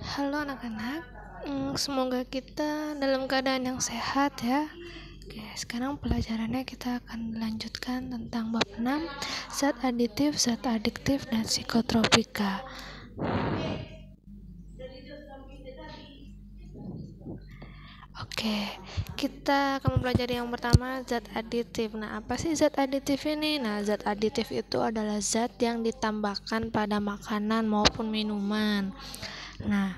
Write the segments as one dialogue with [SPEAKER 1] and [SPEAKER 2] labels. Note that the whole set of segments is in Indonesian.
[SPEAKER 1] Halo anak-anak, semoga kita dalam keadaan yang sehat ya. Oke, sekarang pelajarannya kita akan lanjutkan tentang bab 6, zat aditif, zat adiktif, dan psikotropika. Oke, kita akan mempelajari yang pertama, zat aditif. Nah, apa sih zat aditif ini? Nah, zat aditif itu adalah zat yang ditambahkan pada makanan maupun minuman. Nah,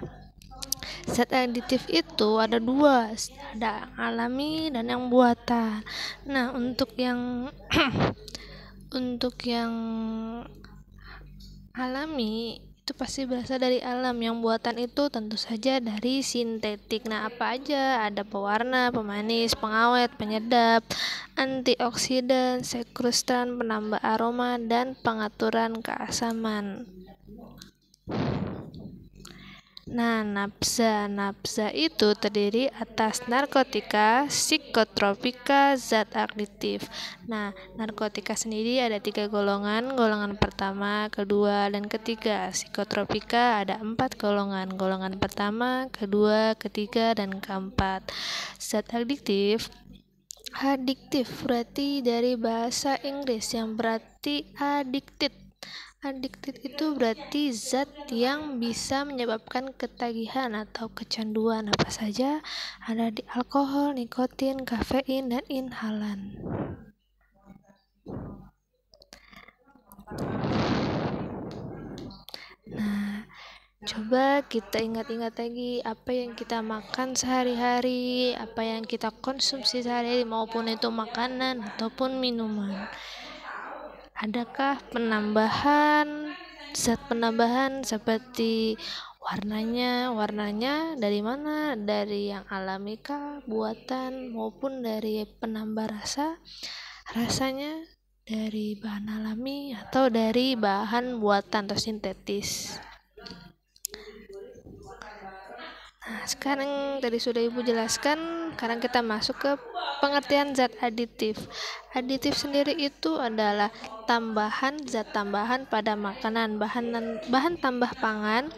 [SPEAKER 1] zat aditif itu ada dua, ada yang alami dan yang buatan. Nah, untuk yang untuk yang alami itu pasti berasal dari alam. Yang buatan itu tentu saja dari sintetik. Nah, apa aja? Ada pewarna, pemanis, pengawet, penyedap, antioksidan, sekrustan, penambah aroma, dan pengaturan keasaman. Nah, nafza itu terdiri atas narkotika, psikotropika, zat aktif. Nah, narkotika sendiri ada 3 golongan. Golongan pertama, kedua, dan ketiga. Psikotropika ada 4 golongan. Golongan pertama, kedua, ketiga, dan keempat. Zat adiktif berarti dari bahasa Inggris yang berarti addicted. Addicted itu berarti zat yang bisa menyebabkan ketagihan atau kecanduan. Apa saja? Ada di alkohol, nikotin, kafein, dan inhalan. Nah, coba kita ingat-ingat lagi apa yang kita makan sehari-hari, apa yang kita konsumsi sehari-hari, maupun itu makanan ataupun minuman. Adakah zat penambahan seperti warnanya dari mana? Dari yang alami kah, buatan, maupun dari penambah rasanya dari bahan alami atau dari bahan buatan atau sintetis. Nah, sekarang tadi sudah Ibu jelaskan, sekarang kita masuk ke pengertian zat aditif. Aditif sendiri itu adalah zat tambahan pada makanan. Bahan tambah pangan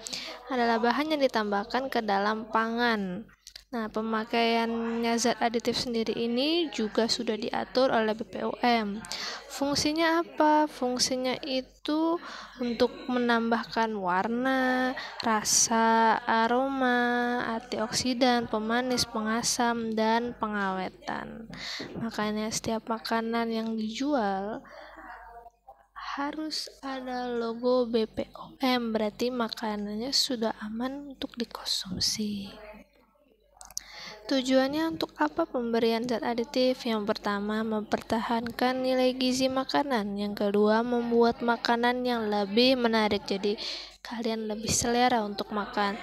[SPEAKER 1] adalah bahan yang ditambahkan ke dalam pangan. Nah, pemakaiannya zat aditif sendiri ini juga sudah diatur oleh BPOM. Fungsinya apa? Fungsinya itu untuk menambahkan warna, rasa, aroma, antioksidan, pemanis, pengasam, dan pengawetan. Makanya setiap makanan yang dijual harus ada logo BPOM, berarti makanannya sudah aman untuk dikonsumsi. Tujuannya untuk apa pemberian zat aditif? Yang pertama, mempertahankan nilai gizi makanan. Yang kedua, membuat makanan yang lebih menarik, jadi kalian lebih selera untuk makan.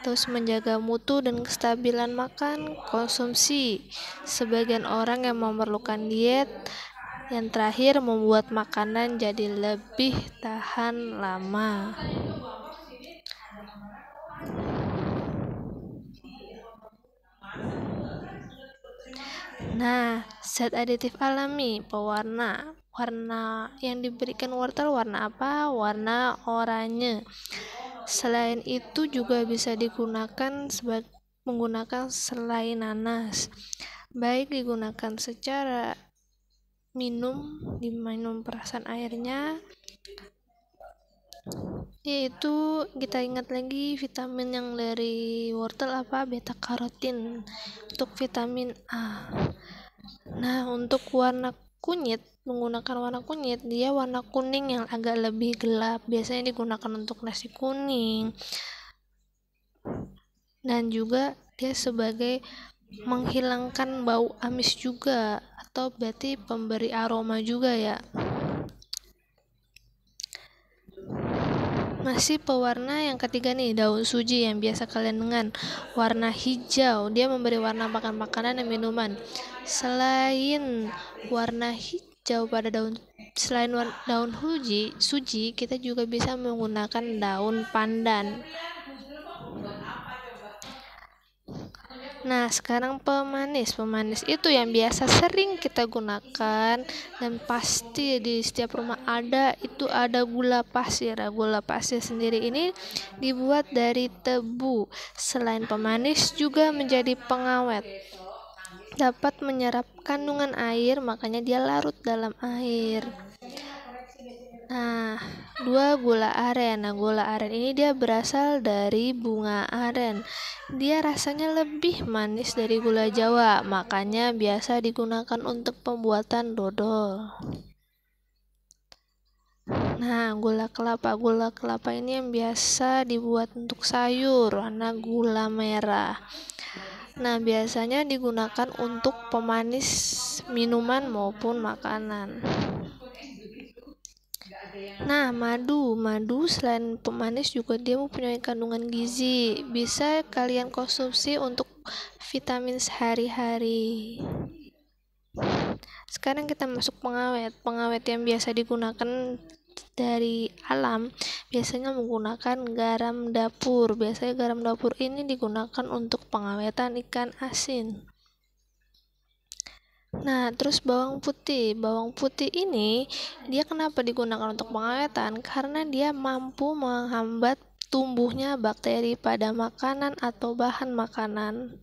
[SPEAKER 1] Terus menjaga mutu dan kestabilan makan, konsumsi. Sebagian orang yang memerlukan diet. Yang terakhir, membuat makanan jadi lebih tahan lama. Nah, zat aditif alami, pewarna. Warna yang diberikan wortel warna apa? Warna oranye. Selain itu juga bisa digunakan menggunakan selai nanas. Baik digunakan secara diminum perasan airnya, yaitu kita ingat lagi vitamin yang dari wortel apa? Beta karotin untuk vitamin A. Nah, untuk warna kunyit, menggunakan warna kunyit, dia warna kuning yang agak lebih gelap, biasanya digunakan untuk nasi kuning, dan juga dia sebagai menghilangkan bau amis juga, atau berarti pemberi aroma juga ya. Masih pewarna yang ketiga nih, daun suji yang biasa kalian dengar, warna hijau, dia memberi warna makan makanan dan minuman. Selain warna hijau pada selain daun suji, kita juga bisa menggunakan daun pandan. Nah, sekarang pemanis. Pemanis itu yang biasa sering kita gunakan dan pasti di setiap rumah ada, itu ada gula pasir. Gula pasir sendiri ini dibuat dari tebu. Selain pemanis juga menjadi pengawet. Dapat menyerap kandungan air, makanya dia larut dalam air. Nah, gula aren. Nah, gula aren ini dia berasal dari bunga aren. Dia rasanya lebih manis dari gula Jawa, makanya biasa digunakan untuk pembuatan dodol. Nah, gula kelapa. Gula kelapa ini yang biasa dibuat untuk sayur, warna gula merah. Nah, biasanya digunakan untuk pemanis minuman maupun makanan. Nah, madu selain pemanis juga dia mempunyai kandungan gizi. Bisa kalian konsumsi untuk vitamin sehari-hari. Sekarang kita masuk pengawet. Pengawet yang biasa digunakan dari alam biasanya menggunakan garam dapur. Biasanya garam dapur ini digunakan untuk pengawetan ikan asin. Nah, terus bawang putih. Bawang putih ini dia kenapa digunakan untuk pengawetan? Karena dia mampu menghambat tumbuhnya bakteri pada makanan atau bahan makanan.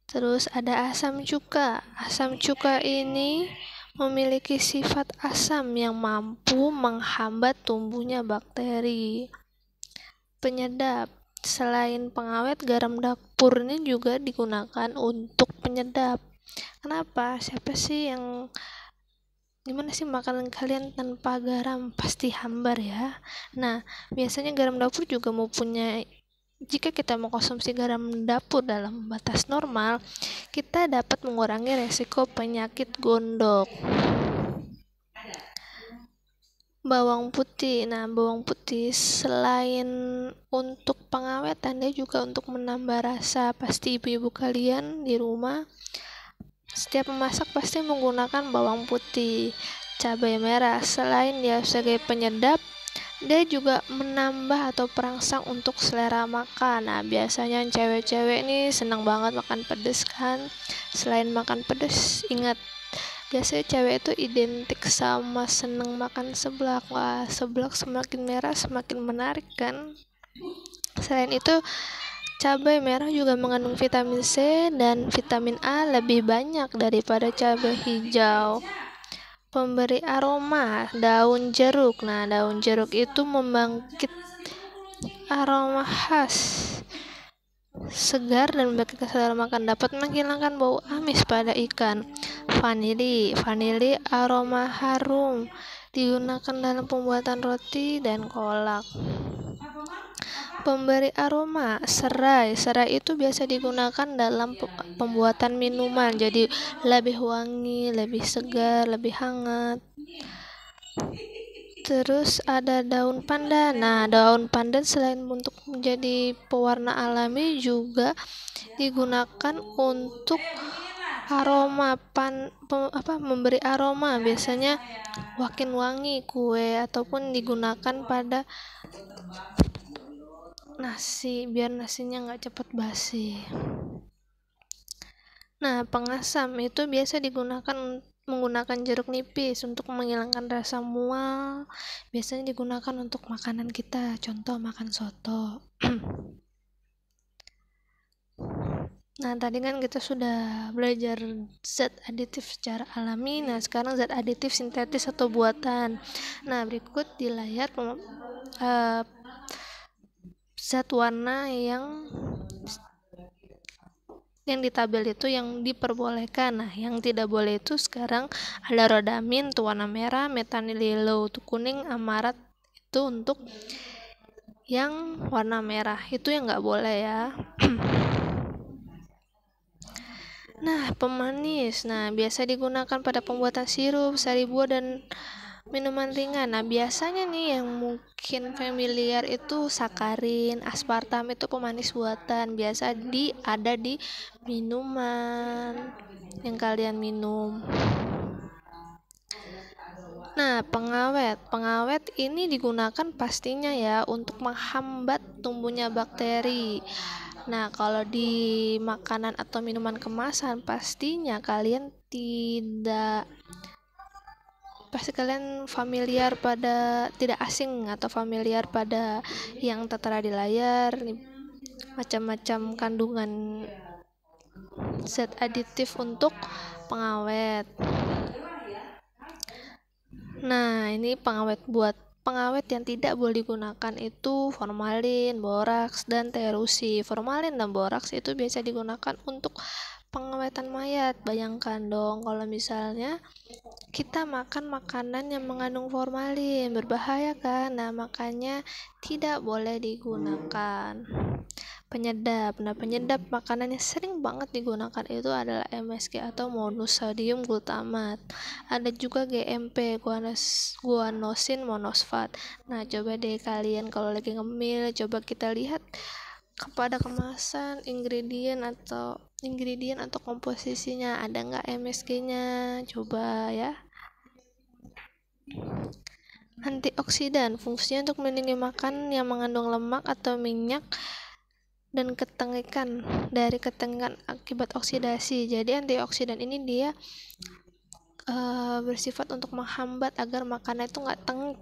[SPEAKER 1] Terus ada asam cuka. Asam cuka ini memiliki sifat asam yang mampu menghambat tumbuhnya bakteri. Penyedap. Selain pengawet, garam dapur ini juga digunakan untuk penyedap. Kenapa? Siapa sih yang gimana sih makanan kalian tanpa garam? Pasti hambar ya. Nah, biasanya garam dapur juga mempunyai, jika kita mengkonsumsi garam dapur dalam batas normal, kita dapat mengurangi resiko penyakit gondok. Bawang putih. Nah, bawang putih selain untuk pengawetan, dia juga untuk menambah rasa. Pasti ibu-ibu kalian di rumah setiap memasak pasti menggunakan bawang putih. Cabai merah, selain dia sebagai penyedap, dia juga menambah atau perangsang untuk selera makan. Nah, biasanya cewek-cewek nih senang banget makan pedas kan. Selain makan pedas, ingat, biasanya cewek itu identik sama seneng makan seblak. Wah, seblak semakin merah semakin menarik kan. Selain itu, cabai merah juga mengandung vitamin C dan vitamin A lebih banyak daripada cabai hijau. Pemberi aroma, daun jeruk. Nah, daun jeruk itu membangkit aroma khas segar dan memberikan kesadaran makan, dapat menghilangkan bau amis pada ikan. Vanili aroma harum, digunakan dalam pembuatan roti dan kolak. Pemberi aroma, serai itu biasa digunakan dalam pembuatan minuman, jadi lebih wangi, lebih segar, lebih hangat. Terus ada daun pandan. Nah, daun pandan selain untuk menjadi pewarna alami juga digunakan untuk aroma memberi aroma, biasanya makin wangi kue ataupun digunakan pada nasi biar nasinya nggak cepat basi. Nah, pengasam itu biasa digunakan menggunakan jeruk nipis untuk menghilangkan rasa mual. Biasanya digunakan untuk makanan kita, contoh makan soto. Nah, tadi kan kita sudah belajar zat aditif secara alami. Nah, sekarang zat aditif sintetis atau buatan. Nah, berikut di layar zat warna yang di tabel itu yang diperbolehkan. Nah, yang tidak boleh itu sekarang ada rodamin itu warna merah, metanil yellow itu kuning, amarat itu untuk yang warna merah, itu yang nggak boleh ya. Nah, pemanis. Nah, biasa digunakan pada pembuatan sirup, sari buah dan minuman ringan. Nah, biasanya nih yang mungkin familiar itu sakarin, aspartam itu pemanis buatan. Biasa ada di minuman yang kalian minum. Nah, pengawet ini digunakan pastinya ya untuk menghambat tumbuhnya bakteri. Nah, kalau di makanan atau minuman kemasan pastinya kalian familiar pada, tidak asing atau familiar pada yang tertera di layar, macam-macam kandungan zat aditif untuk pengawet. Nah, ini pengawet yang tidak boleh digunakan itu formalin, boraks, dan terusi. Formalin dan boraks itu biasa digunakan untuk pengawetan mayat. Bayangkan dong kalau misalnya kita makan makanan yang mengandung formalin, berbahaya kan? Nah, makanya tidak boleh digunakan. Penyedap. Nah, penyedap makanan yang sering banget digunakan itu adalah MSG atau monosodium glutamat. Ada juga GMP, guanosin monosfat. Nah, coba deh kalian kalau lagi ngemil, coba kita lihat kepada kemasan, ingredient atau komposisinya, ada nggak MSG-nya? Coba ya. Antioksidan, fungsinya untuk melindungi makanan yang mengandung lemak atau minyak dan ketengikan dari ketengikan akibat oksidasi. Jadi antioksidan ini dia bersifat untuk menghambat agar makanan itu nggak tengik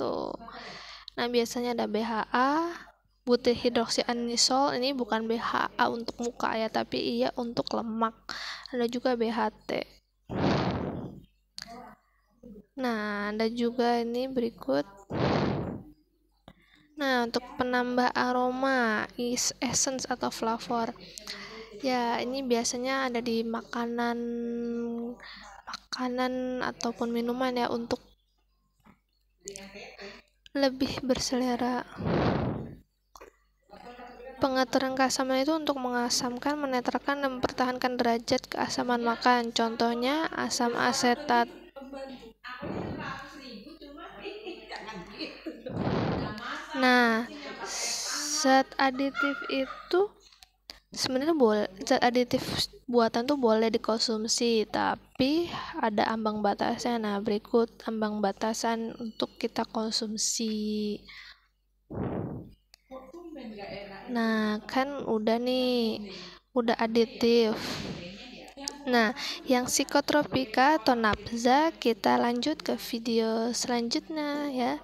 [SPEAKER 1] tuh. Nah, biasanya ada BHA, butyl hidroksianisol. Ini bukan BHA untuk muka ya, tapi iya untuk lemak. Ada juga BHT. Nah, ada juga ini berikut. Nah, untuk penambah aroma, essence atau flavor. Ya, ini biasanya ada di makanan ataupun minuman ya, untuk lebih berselera. Pengaturan keasaman itu untuk mengasamkan, menetralkan, dan mempertahankan derajat keasaman makan. Contohnya asam asetat. Nah, zat aditif itu sebenarnya zat aditif buatan tuh boleh dikonsumsi, tapi ada ambang batasnya. Nah, berikut ambang batasan untuk kita konsumsi. Nah, kan udah aditif. Nah, yang psikotropika atau nafza kita lanjut ke video selanjutnya ya.